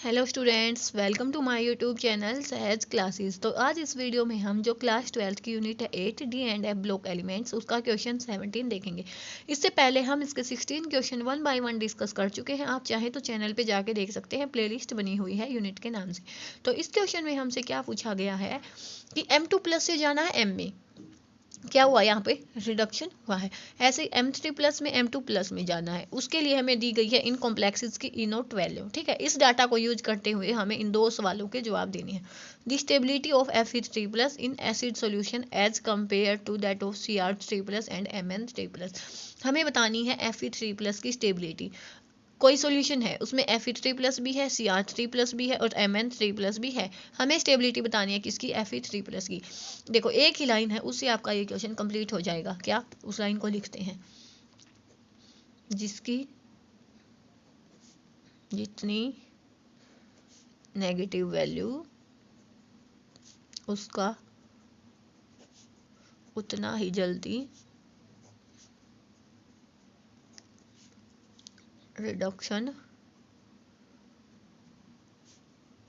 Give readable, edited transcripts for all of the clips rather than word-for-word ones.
Hello students, welcome to my YouTube channel Sahaj classes. तो आज इस वीडियो में हम जो क्लास 12 की यूनिट है 8 D and F block elements उसका क्वेश्चन 17 देखेंगे। इससे पहले हम इसके 16 question one by one discuss कर चुके हैं। आप चाहें तो चैनल पे जाके देख सकते हैं, प्लेलिस्ट बनी हुई है यूनिट के नाम से। तो इस क्वेश्चन में हमसे क्या पूछा गया है कि M2+ से जाना है M में, क्या हुआ यहाँ पे रिडक्शन हुआ है। ऐसे M3+ में M2+ में जाना है, उसके लिए हमें दी गई है इन कॉम्प्लेक्सेस की इनोट वैल्यू। ठीक है, इस डाटा को यूज करते हुए हमें इन दो सवालों के जवाब देने हैं। The stability of Fe3+ in acid solution as compare to that of Cr3+ and Mn3+। हमें बतानी है Fe3+ की स्टेबिलिटी। कोई सॉल्यूशन है उसमें Fe3+ भी है, Cr3+ भी है और Mn3+ भी है। हमें स्टेबिलिटी बतानी है किसकी, Fe3+ की। देखो एक ही लाइन है, उससे आपका ये क्वेश्चन कंप्लीट हो जाएगा। क्या, उस लाइन को लिखते हैं जिसकी जितनी नेगेटिव वैल्यू उसका उतना ही जल्दी रिडक्शन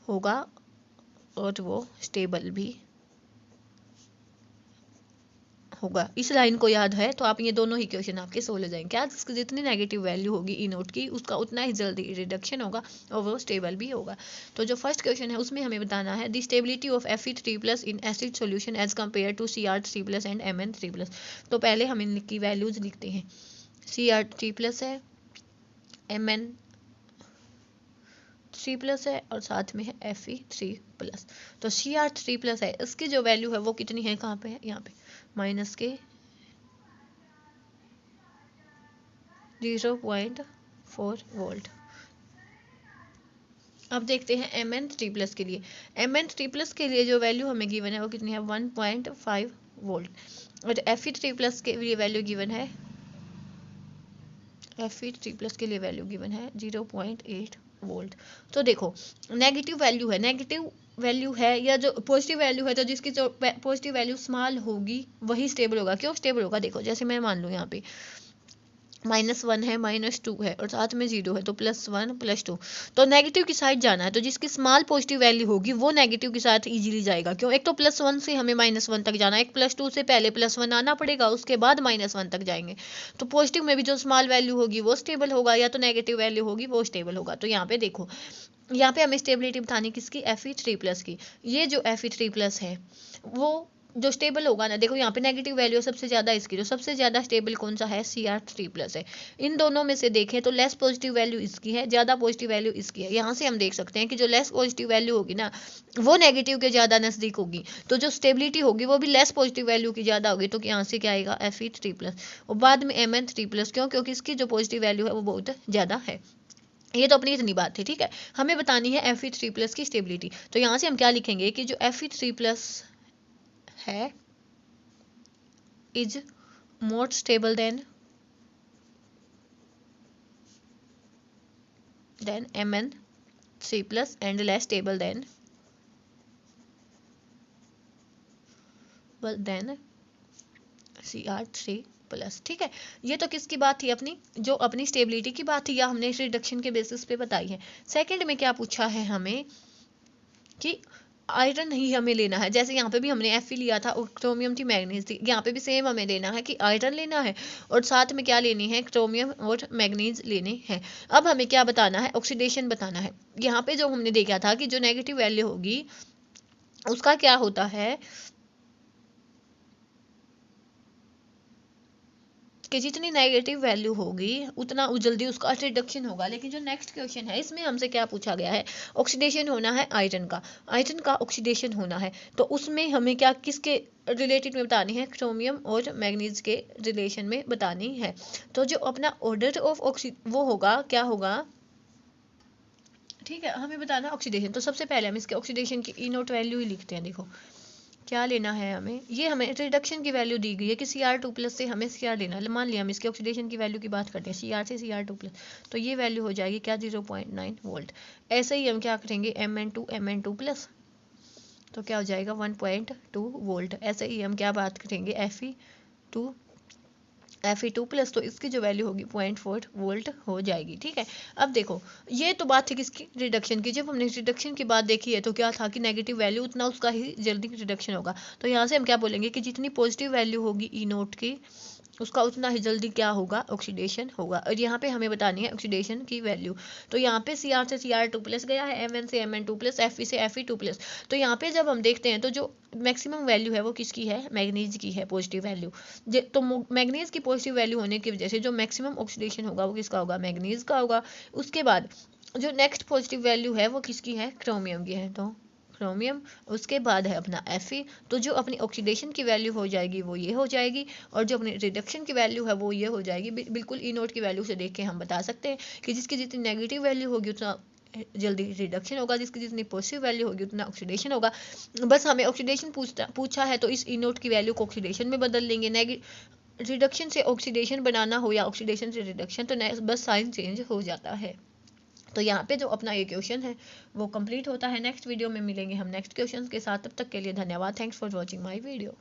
होगा और वो स्टेबल भी होगा। इस लाइन को याद है तो आप ये दोनों ही क्वेश्चन आपके सोल्व हो जाएंगे। क्या, जितनी नेगेटिव वैल्यू होगी ई नोट की उसका उतना ही जल्दी रिडक्शन होगा और वो स्टेबल भी होगा। तो जो फर्स्ट क्वेश्चन है उसमें हमें बताना है the stability of Fe3+ in acid solution as compare to Cr3+ and Mn3+। तो पहले हम इनकी वैल्यूज लिखते हैं। Cr3+ है, Mn3+ है और साथ में है Fe3+। तो Cr3+ है, इसकी जो वैल्यू है वो कितनी है, कहाँ पे है, यहाँ पे माइनस के 0.4 वोल्ट। अब देखते हैं Mn3+ के लिए। Mn3+ के लिए जो वैल्यू हमें गिवन है वो कितनी है, 1.5 वोल्ट। और Fe3+ के लिए वैल्यू गिवन है, Fe3+ के लिए वैल्यू गिवन है 0.8 वोल्ट। तो देखो नेगेटिव वैल्यू है, नेगेटिव वैल्यू है या जो पॉजिटिव वैल्यू है, तो जिसकी जो पॉजिटिव वैल्यू स्मॉल होगी वही स्टेबल होगा। क्यों स्टेबल होगा, देखो जैसे मैं मान लूँ यहाँ पे -1 है, -2 है और साथ में 0 है, तो +1 +2। तो नेगेटिव की साइड जाना है, तो जिसकी स्मॉल पॉजिटिव वैल्यू होगी वो नेगेटिव के साथ इजीली जाएगा। क्यों, एक तो +1 से हमें -1 तक जाना है, एक +2 से पहले +1 आना पड़ेगा, उसके बाद -1 तक जाएंगे। तो पॉजिटिव में भी जो स्मॉल वैल्यू होगी वो स्टेबल होगा, या तो नेगेटिव वैल्यू होगी वो स्टेबल होगा। तो यहाँ पे देखो, यहाँ पे हमें स्टेबिलिटी बतानी किसकी, Fe3+ की। ये जो Fe3+ है वो जो स्टेबल होगा ना, देखो यहाँ पे नेगेटिव वैल्यू सबसे ज़्यादा इसकी, जो सबसे ज़्यादा स्टेबल कौन सा है, Cr3+ है। इन दोनों में से देखें तो लेस पॉजिटिव वैल्यू इसकी है, ज़्यादा पॉजिटिव वैल्यू इसकी है। यहाँ से हम देख सकते हैं कि जो लेस पॉजिटिव वैल्यू होगी ना वो नेगेटिव के ज़्यादा नज़दीक होगी, तो जो स्टेबिलिटी होगी वो भी लेस पॉजिटिव वैल्यू की ज़्यादा होगी। तो यहाँ से क्या आएगा, Fe3+। और बाद में Mn3+। क्यों, क्योंकि इसकी जो पॉजिटिव वैल्यू है वो बहुत ज़्यादा है। ये तो अपनी इतनी बात थी। ठीक है, हमें बतानी है Fe3+ की स्टेबिलिटी। तो यहाँ से हम क्या लिखेंगे कि जो Fe3+ है is more stable then Mn3+ and less stable then Cr3+। ठीक है, ये तो किसकी बात थी, अपनी जो अपनी स्टेबिलिटी की बात थी, या हमने रिडक्शन के बेसिस पे बताई है। सेकंड में क्या पूछा है हमें कि आयरन ही हमें लेना है। जैसे यहाँ पे भी हमने Fe लिया था और क्रोमियम थी, मैग्नीज थी, यहाँ पे भी सेम हमें लेना है कि आयरन लेना है और साथ में क्या लेनी है, क्रोमियम और मैग्नीज लेने हैं। अब हमें क्या बताना है, ऑक्सीडेशन बताना है। यहाँ पे जो हमने देखा था कि जो नेगेटिव वैल्यू होगी उसका क्या होता है कि जितनी नेगेटिव वैल्यू होगी उतना जल्दी उसका रिडक्शन होगा। लेकिन जो नेक्स्ट क्वेश्चन है इसमें हमसे क्या पूछा गया है, ऑक्सीडेशन होना है आयरन का, आयरन का ऑक्सीडेशन होना है। तो उसमें हमें क्या, किसके रिलेटेड में बतानी है, क्रोमियम और मैग्नीज के रिलेशन में बतानी है। तो जो अपना ऑर्डर ऑफ वो होगा, क्या होगा, ठीक है, हमें बताना ऑक्सीडेशन। तो सबसे पहले हम इसके ऑक्सीडेशन की ई नोट वैल्यू ही लिखते हैं। देखो क्या लेना है हमें, ये हमें रिडक्शन की वैल्यू दी गई है कि Cr2+ से हमें Cr लेना है। मान लिया हम इसके ऑक्सीडेशन की वैल्यू की बात करते हैं, Cr से Cr2+, तो ये वैल्यू हो जाएगी क्या, 0.9 वोल्ट। ऐसे ही हम क्या करेंगे, Mn2+, तो क्या हो जाएगा 1.2 वोल्ट। ऐसे ही हम क्या बात करेंगे, Fe2+ Fe2+ तो इसकी जो वैल्यू होगी 0.4 वोल्ट हो जाएगी। ठीक है, अब देखो ये तो बात थी किसकी, रिडक्शन की। जब हमने रिडक्शन की बात देखी है तो क्या था कि नेगेटिव वैल्यू उतना उसका ही जल्दी रिडक्शन होगा। तो यहाँ से हम क्या बोलेंगे कि जितनी पॉजिटिव वैल्यू होगी ई नोट की उसका उतना ही जल्दी क्या होगा, ऑक्सीडेशन होगा। और यहाँ पे हमें बतानी है ऑक्सीडेशन की वैल्यू। तो यहाँ पे Cr से Cr2+ गया है, Mn से Mn2+, Fe से Fe2+। तो यहाँ पे जब हम देखते हैं तो जो मैक्सिमम वैल्यू है वो किसकी है, मैग्नीज की है, पॉजिटिव वैल्यू। तो मैग्नीज की पॉजिटिव वैल्यू होने की वजह से जो मैक्सिमम ऑक्सीडेशन होगा वो किसका होगा, मैग्नीज का होगा। उसके बाद जो नेक्स्ट पॉजिटिव वैल्यू है वो किसकी है, क्रोमियम की है, तो क्रोमियम। उसके बाद है अपना Fe। तो जो अपनी ऑक्सीडेशन की वैल्यू हो जाएगी वो ये हो जाएगी, और जो अपनी रिडक्शन की वैल्यू है वो ये हो जाएगी। बिल्कुल ई नोट की वैल्यू से देख के हम बता सकते हैं कि जिसकी जितनी नेगेटिव वैल्यू होगी उतना जल्दी रिडक्शन होगा, जिसकी जितनी पॉजिटिव वैल्यू होगी उतना ऑक्सीडेशन होगा। बस हमें ऑक्सीडेशन पूछा है तो इस ई नोट की वैल्यू को ऑक्सीडेशन में बदल लेंगे। रिडक्शन से ऑक्सीडेशन बनाना हो या ऑक्सीडेशन से रिडक्शन, तो बस साइन चेंज हो जाता है। तो यहाँ पे जो अपना ये क्वेश्चन है वो कंप्लीट होता है। नेक्स्ट वीडियो में मिलेंगे हम नेक्स्ट क्वेश्चन के साथ, तब तक के लिए धन्यवाद। Thanks for watching my video.